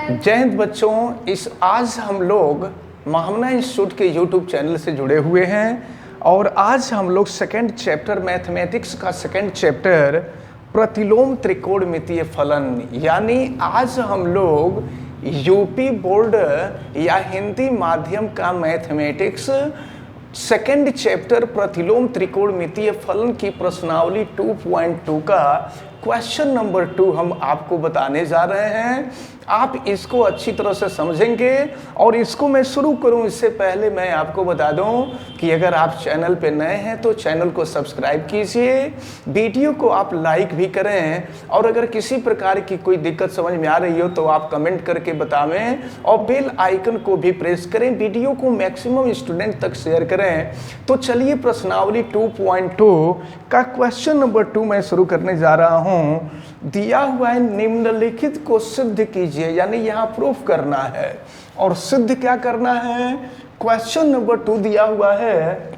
जय हिंद बच्चों। इस आज हम लोग महामना इंस्टीट्यूट के यूट्यूब चैनल से जुड़े हुए हैं और आज हम लोग सेकंड चैप्टर मैथमेटिक्स का सेकंड चैप्टर प्रतिलोम त्रिकोणमितीय फलन, यानी आज हम लोग यूपी बोर्ड या हिंदी माध्यम का मैथमेटिक्स सेकंड चैप्टर प्रतिलोम त्रिकोणमितीय फलन की प्रश्नावली 2.2 का क्वेश्चन नंबर 2 हम आपको बताने जा रहे हैं। आप इसको अच्छी तरह से समझेंगे और इसको मैं शुरू करूं इससे पहले मैं आपको बता दूं कि अगर आप चैनल पे नए हैं तो चैनल को सब्सक्राइब कीजिए, वीडियो को आप लाइक भी करें और अगर किसी प्रकार की कोई दिक्कत समझ में आ रही हो तो आप कमेंट करके बतावें और बेल आइकन को भी प्रेस करें, वीडियो को मैक्सिमम स्टूडेंट तक शेयर करें। तो चलिए प्रश्नावली 2.2 का क्वेश्चन नंबर 2 मैं शुरू करने जा रहा हूं। दिया हुआ है निम्नलिखित को सिद्ध कीजिए, यानी यहां प्रूफ करना है और सिद्ध क्या करना है। क्वेश्चन नंबर 2 दिया हुआ है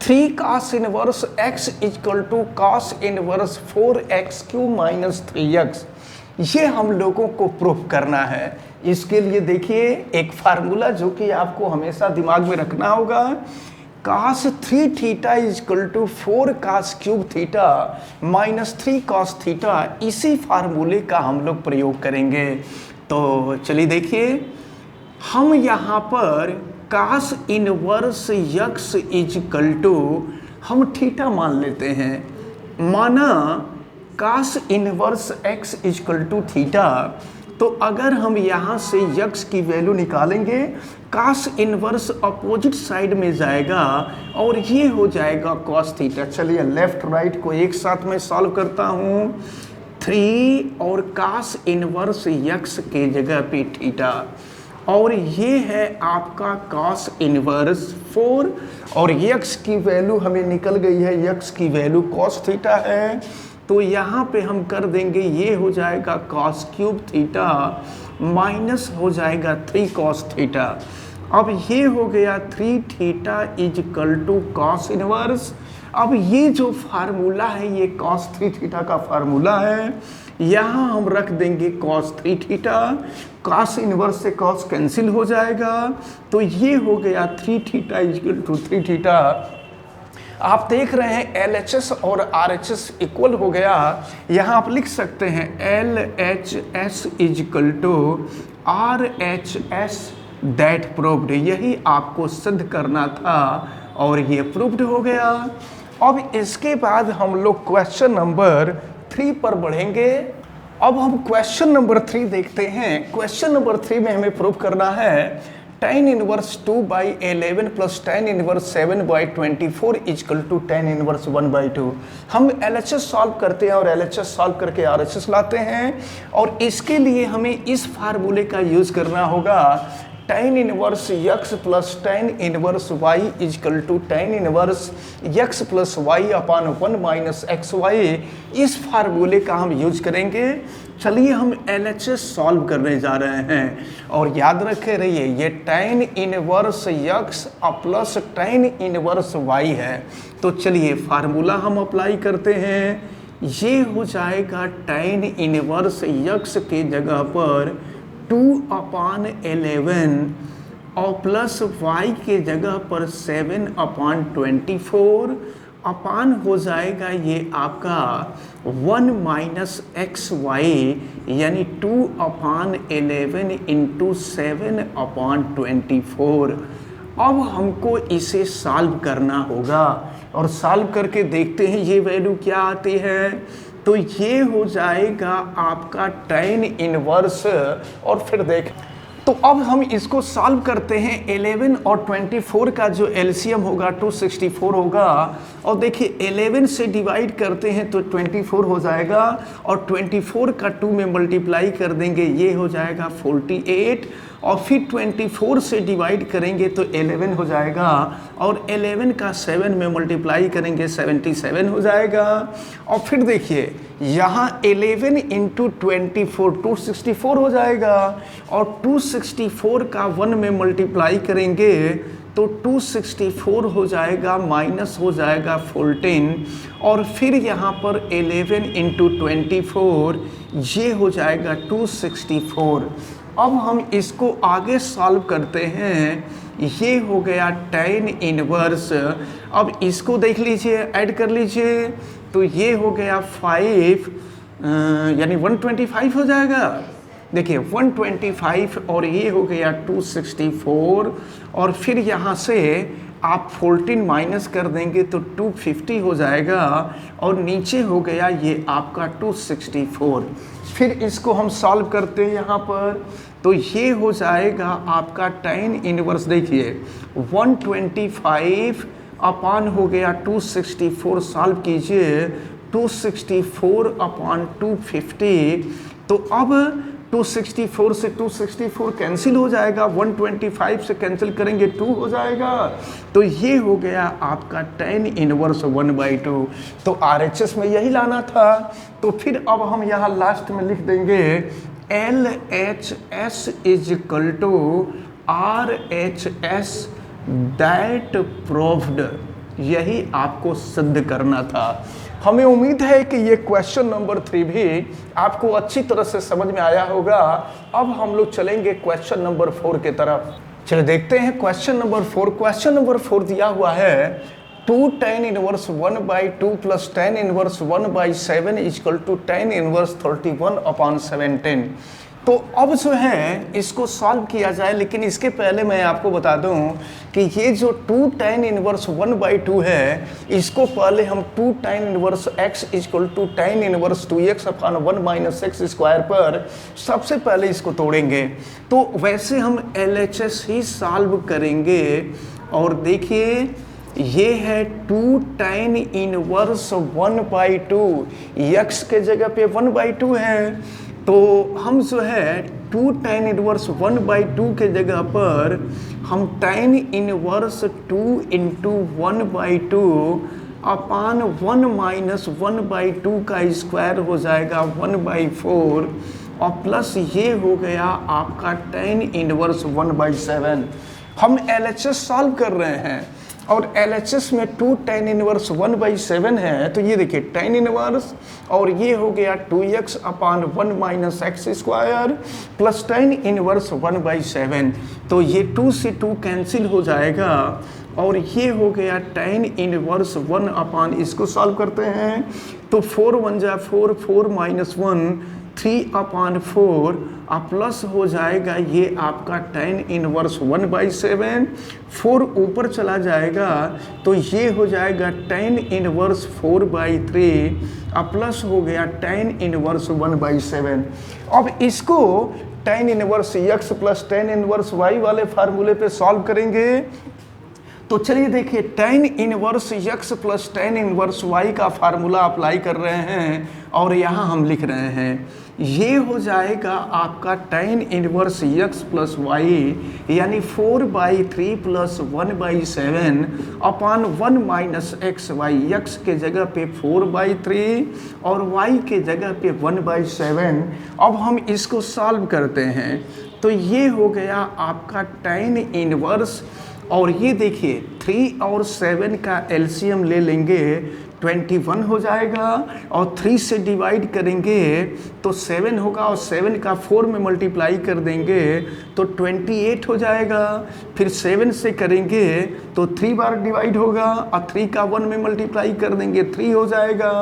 3 cos inverse x equal to cos inverse 4x cube minus 3x, ये हम लोगों को प्रूफ करना है। इसके लिए देखिए एक फार्मूला जो कि आपको हमेशा दिमाग में रखना होगा, cos 3 theta equal to 4 cos cube theta minus 3 cos theta, इसी फार्मूले का हम लोग प्रयोग करेंगे। तो चलिए देखिए, हम यहाँ पर cos inverse x equal to हम थीटा मान लेते हैं, माना cos inverse x equal to theta. तो अगर हम यहाँ से x की वैल्यू निकालेंगे, cos इनवर्स अपोजिट साइड में जाएगा और ये हो जाएगा cos थीटा। चलिए लेफ्ट राइट को एक साथ में सॉल्व करता हूँ। 3 और cos इनवर्स x के जगह पे थीटा और ये है आपका cos इनवर्स 4 और x की वैल्यू हमें निकल गई है, x की वैल्यू cos थीटा है। तो यहाँ पे हम कर देंगे, ये हो जाएगा cos क्यूब थीटा माइनस हो जाएगा 3 cos थीटा। अब ये हो गया 3 theta equal to cos inverse. अब ये जो फार्मूला है ये cos 3 थीटा का फार्मूला है, यहाँ हम रख देंगे cos 3 थीटा, cos इनवर्स से cos कैंसिल हो जाएगा। तो ये हो गया 3 थीटा इक्वल टू 3 थीटा। आप देख रहे हैं LHS और RHS इक्वल हो गया, यहाँ आप लिख सकते हैं LHS equal to RHS that proved, यही आपको सिद्ध करना था और ये प्रूव्ड हो गया। अब इसके बाद हम लोग क्वेश्चन नंबर 3 पर बढ़ेंगे। अब हम क्वेश्चन नंबर 3 देखते हैं। क्वेश्चन नंबर 3 में हमें प्रूव करना है tan inverse 2/11 plus tan inverse 7/24 equal to tan inverse 1/2। हम LHS सॉल्व करते हैं और LHS सॉल्व करके RHS लाते हैं और इसके लिए हमें इस फार्मूले का यूज़ करना होगा, tan inverse x plus tan inverse y equal to tan inverse x plus y upon 1 minus XY, इस फार्मूले का हम यूज करेंगे। चलिए हम LHS सॉल्व करने जा रहे हैं और याद रखे रहिए ये tan inverse x plus tan inverse y है। तो चलिए फार्मूला हम अप्लाई करते हैं, ये हो जाएगा tan इनवर्स x के जगह पर 2/11 और प्लस y के जगह पर 7/24 अपान हो जाएगा ये आपका 1 माइनस XY, यानी 2/11 इंटू 7/24। अब हमको इसे सॉल्व करना होगा और सॉल्व करके देखते हैं ये वैल्यू क्या आती है। तो ये हो जाएगा आपका tan इनवर्स और फिर देख, तो अब हम इसको सॉल्व करते हैं। 11 और 24 का जो एलसीएम होगा 264 होगा और देखिए 11 से डिवाइड करते हैं तो 24 हो जाएगा और 24 का 2 में मल्टीप्लाई कर देंगे, ये हो जाएगा 48 और फिर 24 से डिवाइड करेंगे तो 11 हो जाएगा और 11 का 7 में मल्टीप्लाई करेंगे 77 हो जाएगा। और फिर देखिए यहाँ 11 इंटू 24 264 हो जाएगा और 264 का 1 में मल्टीप्लाई करेंगे तो 264 हो जाएगा माइनस हो जाएगा 14 और फिर यहाँ पर 11 इंटू 24 ये हो जाएगा 264। अब हम इसको आगे सॉल्व करते हैं। ये हो गया tan इनवर्स। अब इसको देख लीजिए, ऐड कर लीजिए, तो ये हो गया 5 यानी 125 हो जाएगा। देखिए 125 और ये हो गया 264 और फिर यहाँ से आप 14 माइनस कर देंगे तो 250 हो जाएगा और नीचे हो गया ये आपका 264। फिर इसको हम सॉल्व करते हैं यहाँ पर, तो ये हो जाएगा आपका tan इनवर्स। देखिए 125 अपान हो गया 264, सॉल्व कीजिए 264 अपान 250, तो अब 264 से 264 कैंसिल हो जाएगा, 125 से कैंसिल करेंगे 2 हो जाएगा, तो ये हो गया आपका tan इनवर्स 1/2। तो RHS में यही लाना था। तो फिर अब हम यहाँ लास्ट में लिख देंगे LHS is equal to RHS that proved. यही आपको सिद्ध करना था। हमें उम्मीद है कि ये क्वेश्चन नंबर 3 भी आपको अच्छी तरह से समझ में आया होगा। अब हम लोग चलेंगे क्वेश्चन नंबर 4 की तरफ। चलिए देखते हैं क्वेश्चन नंबर 4। क्वेश्चन नंबर 4 दिया हुआ है 2 tan inverse 1/2 plus tan inverse 1/7 equal to tan inverse 31/17। तो अब जो है इसको सॉल्व किया जाए, लेकिन इसके पहले मैं आपको बता दूं कि ये जो 2 tan इनवर्स 1/2 है, इसको पहले हम 2 tan inverse x equal to tan inverse 2x upon 1 minus x square पर सबसे पहले इसको तोड़ेंगे। तो वैसे हम LHS ही सॉल्व करेंगे। और देखिए ये है 2 tan इनवर्स 1/2, x के जगह पे 1/2 है, तो हम जो है 2 tan इनवर्स 1/2 के जगह पर हम tan इनवर्स 2 इंटू 1/2 अपान 1 माइनस 1/2 का स्क्वायर हो जाएगा 1/4 और प्लस ये हो गया आपका tan इनवर्स 1/7। हम LHS सॉल्व कर रहे हैं और LHS में 2 tan इनवर्स 1/7 है, तो ये देखिए tan इनवर्स और ये हो गया 2x upon 1 minus x square plus tan inverse 1/7। तो ये 2 से 2 कैंसिल हो जाएगा और ये हो गया tan इनवर्स 1 अपान, इसको सॉल्व करते हैं तो 4 1 जा 4, 4 माइनस 1 3/4 प्लस हो जाएगा ये आपका tan इनवर्स 1/7। 4 ऊपर चला जाएगा तो ये हो जाएगा tan इनवर्स 4/3 प्लस हो गया tan इनवर्स 1/7। अब इसको tan inverse x plus tan inverse y वाले फार्मूले पे सॉल्व करेंगे। तो चलिए देखिए tan inverse x plus tan inverse y का फार्मूला अप्लाई कर रहे हैं और यहाँ हम लिख रहे हैं ये हो जाएगा आपका tan inverse x plus y यानी 4/3 प्लस 1/7 अपान 1 माइनस एक्स वाई, x के जगह पे 4/3 और y के जगह पे 1/7। अब हम इसको सॉल्व करते हैं तो ये हो गया आपका tan इनवर्स, और ये देखिए 3 और 7 का एलसीएम ले लेंगे 21 हो जाएगा और 3 से डिवाइड करेंगे तो 7 होगा और 7 का 4 में मल्टीप्लाई कर देंगे तो 28 हो जाएगा। फिर 7 से करेंगे तो 3 बार डिवाइड होगा और 3 का 1 में मल्टीप्लाई कर देंगे 3 हो जाएगा।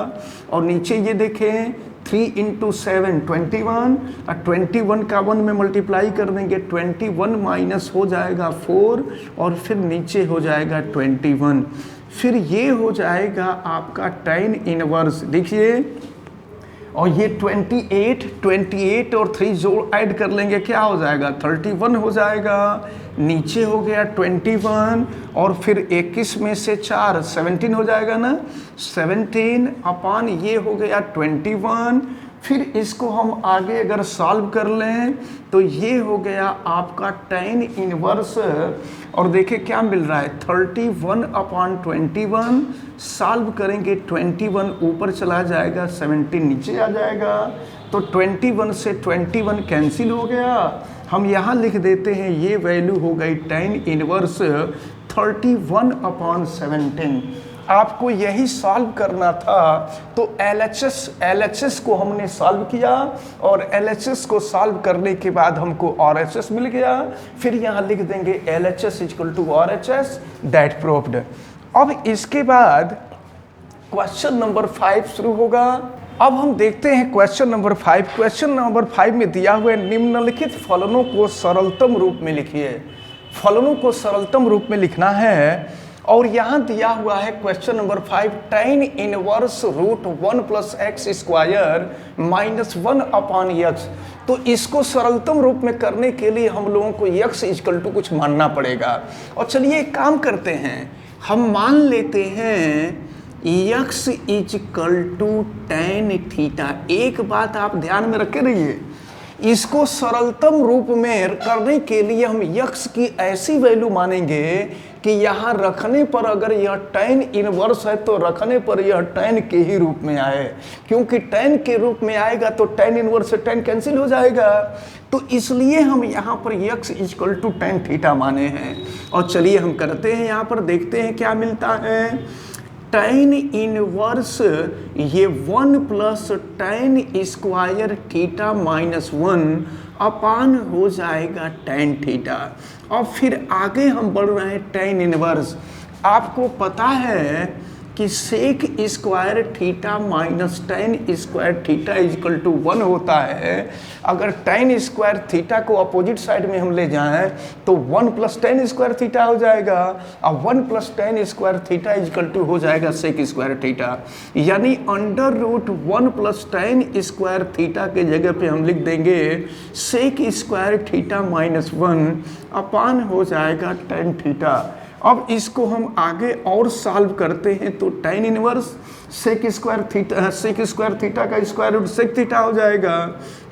और नीचे ये देखें 3 इंटू 7 21 और 21 का 1 में मल्टीप्लाई कर देंगे 21 माइनस हो जाएगा 4 और फिर नीचे हो जाएगा 21। फिर ये हो जाएगा आपका tan इनवर्स, देखिए, और ये 28 और 3 जोड़ ऐड कर लेंगे क्या हो जाएगा 31 हो जाएगा। नीचे हो गया 21 और फिर 21 में से 4 17 हो जाएगा ना, 17 अपान ये हो गया 21। फिर इसको हम आगे अगर सॉल्व कर लें तो ये हो गया आपका tan इनवर्स, और देखिए क्या मिल रहा है 31 अपान 21। सॉल्व करेंगे 21 ऊपर चला जाएगा 17 नीचे आ जाएगा तो 21 से 21 कैंसिल हो गया। हम यहाँ लिख देते हैं ये वैल्यू हो गई tan इनवर्स 31 अपान 17। आपको यही सॉल्व करना था। तो LHS को हमने सॉल्व किया और LHS को सॉल्व करने के बाद हमको RHS मिल गया। फिर यहाँ लिख देंगे LHS equal to RHS, that proved. अब इसके बाद क्वेश्चन नंबर 5 शुरू होगा। अब हम देखते हैं क्वेश्चन नंबर 5। क्वेश्चन नंबर 5 में दिया हुआ निम्नलिखित फलनों को सरलतम रूप में लिखिए। फलनों को सरलतम रूप में लिखना है और यहाँ दिया हुआ है question number 5, tan inverse root 1 plus x square minus 1 upon x. तो इसको सरलतम रूप में करने के लिए हम लोगों को x इक्वल टू कुछ मानना पड़ेगा। और चलिए एक काम करते हैं, हम मान लेते हैं x equal to tan theta. एक बात आप ध्यान में रखे रहिए, इसको सरलतम रूप में करने के लिए हम x की ऐसी वैल्यू मानेंगे कि यहाँ रखने पर अगर यह tan इनवर्स है तो रखने पर यह tan के ही रूप में आए, क्योंकि tan के रूप में आएगा तो tan इनवर्स से tan कैंसिल हो जाएगा। तो इसलिए हम यहाँ पर x equal to tan theta माने हैं। और चलिए हम करते हैं, यहाँ पर देखते हैं क्या मिलता है। tan इनवर्स ये 1 plus tan square theta minus 1 upon हो जाएगा tan थीटा। और फिर आगे हम बढ़ रहे हैं tan इनवर्स। आपको पता है कि sec square theta minus tan square theta equal to 1 होता है। अगर tan स्क्वायर थीटा को अपोजिट साइड में हम ले जाएं तो 1 प्लस tan स्क्वायर थीटा हो जाएगा और 1 plus tan square theta equal to हो जाएगा सेक स्क्वायर थीटा। यानी under root 1 plus tan square theta के जगह पे हम लिख देंगे sec square theta minus 1 upon हो जाएगा tan थीटा। अब इसको हम आगे और सॉल्व करते हैं तो tan inverse sec square theta का स्क्वायर रूट सेक थीटा हो जाएगा।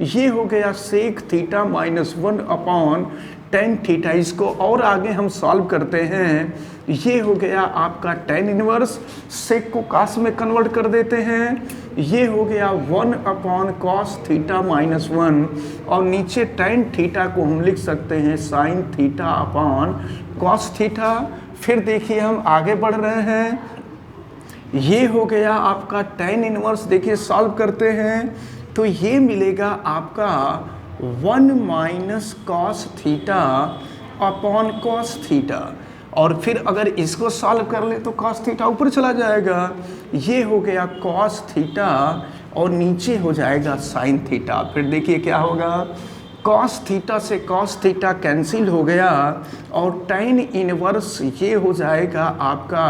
ये हो गया sec theta minus 1 upon tan theta. इसको और आगे हम सॉल्व करते हैं, ये हो गया आपका tan इनवर्स, सेक को कॉस में कन्वर्ट कर देते हैं, ये हो गया 1 अपॉन कॉस थीटा माइनस 1 और नीचे tan थीटा को हम लिख सकते हैं sine theta upon cos theta. फिर देखिए हम आगे बढ़ रहे हैं, ये हो गया आपका tan इनवर्स। देखिए सॉल्व करते हैं तो ये मिलेगा आपका 1 minus cos theta upon cos theta. और फिर अगर इसको सॉल्व कर ले तो कॉस थीटा ऊपर चला जाएगा, ये हो गया कॉस थीटा और नीचे हो जाएगा साइन थीटा। फिर देखिए क्या होगा, कॉस थीटा से कॉस थीटा कैंसिल हो गया और tan इनवर्स ये हो जाएगा आपका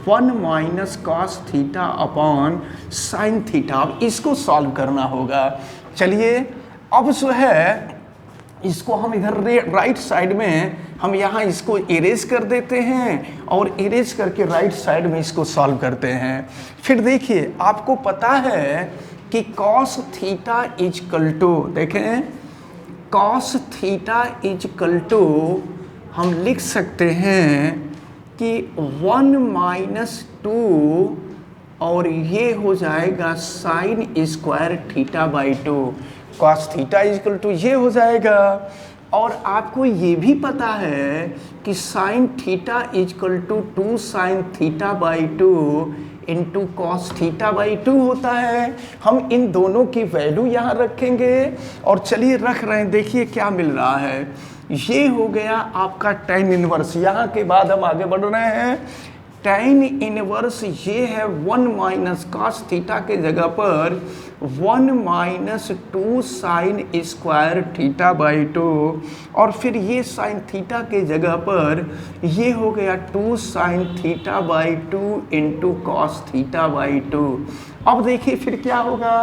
1 minus cos theta upon sine theta. अब इसको सॉल्व करना होगा। चलिए अब जो है इसको हम इधर राइट साइड में हम यहाँ इसको इरेज कर देते हैं और इरेज करके राइट साइड में इसको सॉल्व करते हैं। फिर देखिए आपको पता है कि कॉस थीटा इक्वल टू, देखें कॉस थीटा इक्वल टू हम लिख सकते हैं कि 1 माइनस 2 और ये हो जाएगा sine square theta by 2। Cos theta equal to ये हो जाएगा। और आपको ये भी पता है कि sine theta equal to 2 sine theta by 2 into cos theta by 2 होता है। हम इन दोनों की वैल्यू यहाँ रखेंगे और चलिए रख रहे हैं, देखिए क्या मिल रहा है। ये हो गया आपका tan इनवर्स। यहाँ के बाद हम आगे बढ़ रहे हैं, tan इनवर्स ये है 1 माइनस कॉस थीटा के जगह पर 1 minus 2 sine square theta by 2 और फिर ये साइन थीटा के जगह पर ये हो गया 2 sine theta by 2 into cos theta by 2। अब देखिए फिर क्या होगा।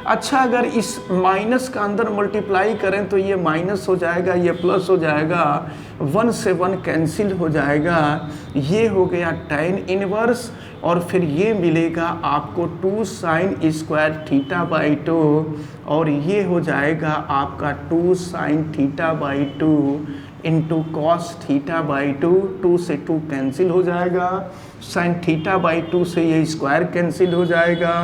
अच्छा अगर इस माइनस का अंदर मल्टीप्लाई करें तो ये माइनस हो जाएगा, ये प्लस हो जाएगा, 1 से 1 कैंसिल हो जाएगा, ये हो गया tan इनवर्स और फिर ये मिलेगा आपको 2 साइन स्क्वायर थीटा बाई 2 और ये हो जाएगा आपका 2 sine theta by 2 into cos theta by 2। 2 से 2 कैंसिल हो जाएगा, साइन थीटा बाई 2 से ये स्क्वायर कैंसिल हो जाएगा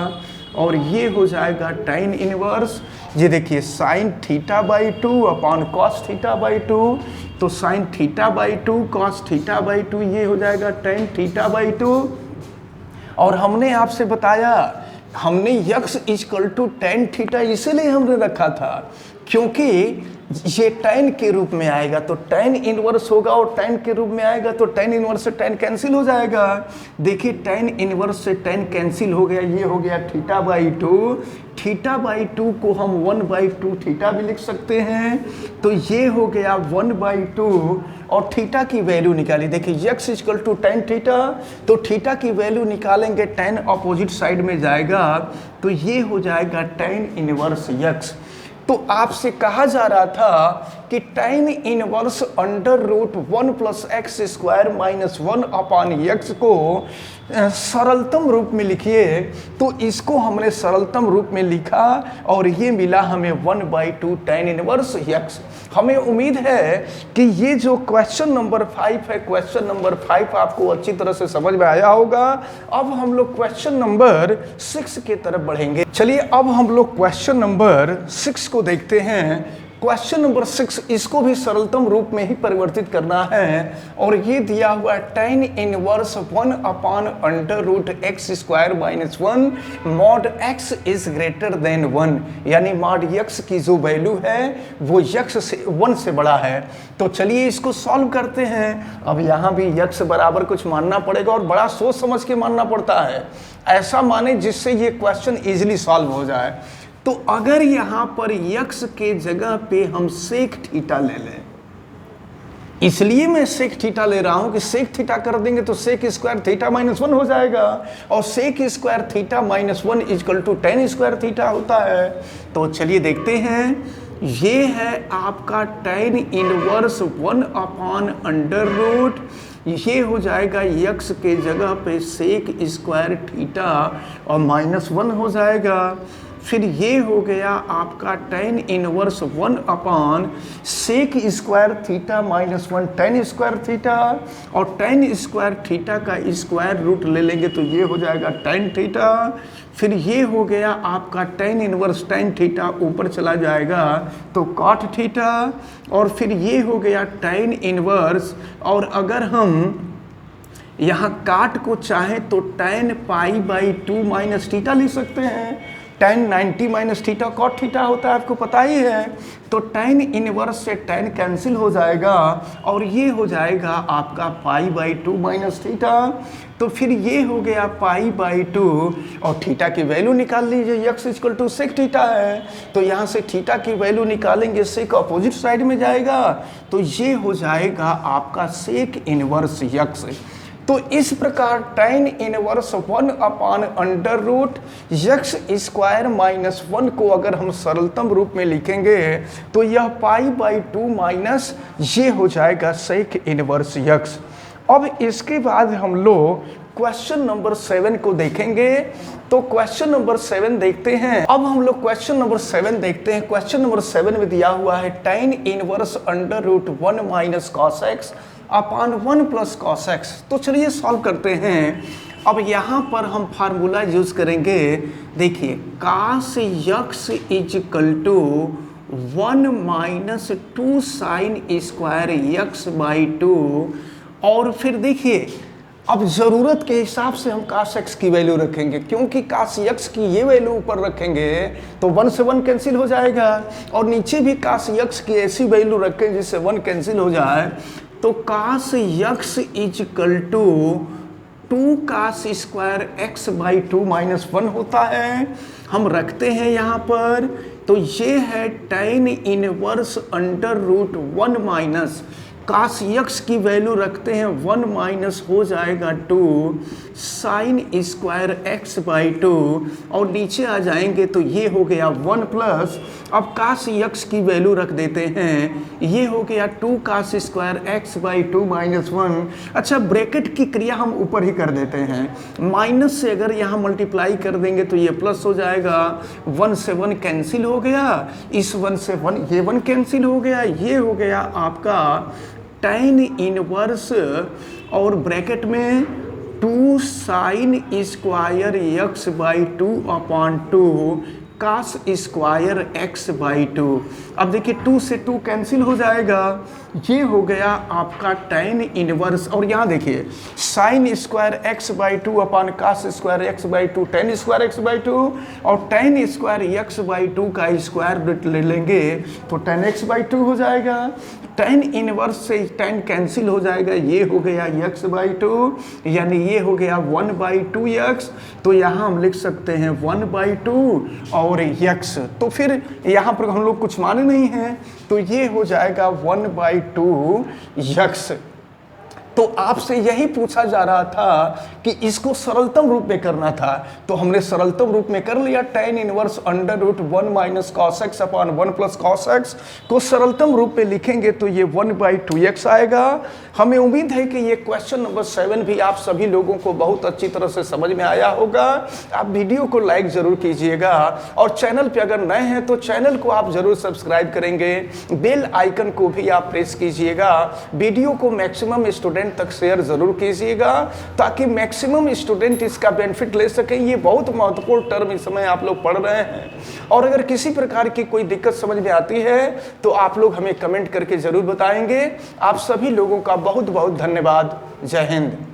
और ये हो जाएगा tan इनवर्स। ये देखिए sign theta by 2 upon cos theta by 2, तो sign theta by 2 cos theta by 2 ये हो जाएगा tan थीटा बाई 2 और हमने आपसे बताया, हमने x equal to tan theta इसीलिए हमने रखा था क्योंकि ये टेन के रूप में आएगा तो टेन इनवर्स होगा, और टेन के रूप में आएगा तो टेन इनवर्स से टेन कैंसिल हो जाएगा। देखिए टेन इनवर्स से टेन कैंसिल हो गया, ये हो गया theta by two. Theta by two को हम 1/2 थीटा भी लिख सकते हैं, तो ये हो गया 1/2। और थीटा की वैल्यू निकाली, देखिए x equal to tan theta, तो थीटा की वैल्यू निकालेंगे, टेन अपोजिट साइड में जाएगा तो ये हो जाएगा टेन इनवर्स यक्स। तो आपसे कहा जा रहा था कि tan inverse under root 1 + x² - 1 upon x को सरलतम रूप में लिखिए। तो इसको हमने सरलतम रूप में लिखा और ये मिला हमें 1/2 टेन इनवर्स यक्स। हमें उम्मीद है कि ये जो क्वेश्चन नंबर 5 है, क्वेश्चन नंबर 5 आपको अच्छी तरह से समझ में आया होगा। अब हम लोग क्वेश्चन नंबर 6 की तरफ बढ़ेंगे। चलिए अब हम लोग क्वेश्चन नंबर 6 को देखते हैं। क्वेश्चन नंबर 6, इसको भी सरलतम रूप में ही परिवर्तित करना है और ये दिया हुआ tan inverse 1 upon under root x² - 1 mod x is greater than 1, यानी मॉड x की जो वैल्यू है वो x से 1 से बड़ा है। तो चलिए इसको सॉल्व करते हैं। अब यहाँ भी x बराबर कुछ मानना पड़ेगा और बड़ा सोच समझ के मानना पड़ता है, ऐसा माने जिससे ये क्वेश्चन इजीली सॉल्व हो जाए। तो अगर यहाँ पर यक्स के जगह पे हम सेक थीटा ले लें, इसलिए मैं सेक थीटा ले रहा हूं कि सेक थीटा कर देंगे तो सेक स्क्वायर थीटा -1 हो जाएगा, और sec square theta -1 equal to tan square theta होता है। तो चलिए देखते हैं, ये है आपका tan inverse 1 upon under root, ये हो जाएगा यक्स के जगह पे सेक स्क्वायर थीटा और -1 हो जाएगा। फिर ये हो गया आपका tan inverse 1 upon sec square theta -1 tan square theta, और टेन स्क्वायर थीटा का स्क्वायर रूट ले लेंगे तो ये हो जाएगा टेन थीटा। फिर ये हो गया आपका टेन इनवर्स टेन थीटा, ऊपर चला जाएगा तो कॉट थीटा, और फिर ये हो गया टेन इनवर्स, और अगर हम यहाँ काट को चाहें तो टेन π/2 माइनस थीटा लिख सकते हैं। Tan 90 minus theta cot theta होता है, आपको पता ही है। तो टेन इनवर्स से टेन कैंसिल हो जाएगा और ये हो जाएगा आपका π/2 माइनस थीटा। तो फिर ये हो गया π/2 और थीटा की वैल्यू निकाल लीजिए, x equal to sec theta है, तो यहाँ से थीटा की वैल्यू निकालेंगे, सेक अपोजिट साइड में जाएगा तो ये हो जाएगा आपका सेक इनवर्स यक्स। तो इस प्रकार tan inverse 1 upon under root x² - 1 को अगर हम सरलतम रूप में लिखेंगे तो यह π/2 माइनस ये हो जाएगा सेक इनवर्स यक्स। अब इसके बाद हम लोग क्वेश्चन नंबर 7 को देखेंगे। तो क्वेश्चन नंबर 7 देखते हैं। अब हम लोग क्वेश्चन नंबर 7 देखते हैं। क्वेश्चन नंबर 7 में दिया हुआ है tan inverse under root 1 minus cos x upon 1 plus cos x. तो चलिए सॉल्व करते हैं। अब यहाँ पर हम फार्मूला यूज करेंगे। देखिए cos x equal to 1 minus 2 sine square x/2, और फिर देखिए अब ज़रूरत के हिसाब से हम cos x की वैल्यू रखेंगे, क्योंकि cos x की ये वैल्यू ऊपर रखेंगे तो 1 से 1 कैंसिल हो जाएगा, और नीचे भी cos x की ऐसी वैल्यू रखें जिससे 1 कैंसिल हो जाए। तो cos x equal to 2 cos square x/2 minus 1 होता है, हम रखते हैं यहाँ पर। तो ये है tan inverse under root 1 minus cos x की वैल्यू रखते हैं 1 माइनस हो जाएगा 2 साइन स्क्वायर x/2, और नीचे आ जाएंगे तो ये हो गया 1 प्लस, अब cos x की वैल्यू रख देते हैं, ये हो गया 2 cos स्क्वायर x/2 माइनस 1। अच्छा, ब्रैकेट की क्रिया हम ऊपर ही कर देते हैं, माइनस से अगर यहाँ मल्टीप्लाई कर देंगे तो ये प्लस हो जाएगा, 1 से 1 कैंसिल हो गया, इस 1 से 1 ये 1 कैंसिल हो गया, ये हो गया आपका टेन इनवर्स और ब्रैकेट में 2 sine square x/2 upon 2 cos square x by 2। अब देखिए 2 से 2 कैंसिल हो जाएगा, ये हो गया आपका tan इनवर्स, और यहाँ देखिए sine square x by 2 upon cos square x by 2, tan square x by 2, और tan स्क्वायर एक्स बाई 2 का स्क्वायर रूट ले लेंगे तो tan x बाई 2 हो जाएगा। tan इनवर्स से tan कैंसिल हो जाएगा, ये हो गया x बाई 2, यानी ये हो गया 1 बाई 2x। तो यहाँ हम लिख सकते हैं 1 बाई 2 और x, तो फिर यहाँ पर हम लोग कुछ माने नहीं हैं, तो ये हो जाएगा 1 बाई 2x। तो आपसे यही पूछा जा रहा था कि इसको सरलतम रूप में करना था, तो हमने सरलतम रूप में कर लिया। tan inverse under root 1 minus cos x upon 1 plus cos x को सरलतम रूप में लिखेंगे तो ये 1 बाई 2x आएगा। हमें उम्मीद है कि ये क्वेश्चन नंबर 7 भी आप सभी लोगों को बहुत अच्छी तरह से समझ में आया होगा। आप वीडियो को लाइक जरूर कीजिएगा, और चैनल पे अगर नए हैं तो चैनल को आप जरूर सब्सक्राइब करेंगे, बेल आइकन को भी आप प्रेस कीजिएगा। वीडियो को मैक्सिमम स्टूडेंट तक शेयर जरूर कीजिएगा ताकि मैक्सिमम स्टूडेंट इसका बेनिफिट ले सकें। ये बहुत महत्वपूर्ण टर्म इस समय आप लोग पढ़ रहे हैं, और अगर किसी प्रकार की कोई दिक्कत समझ में आती है तो आप लोग हमें कमेंट करके जरूर बताएंगे। आप सभी लोगों का बहुत बहुत धन्यवाद। जय हिंद।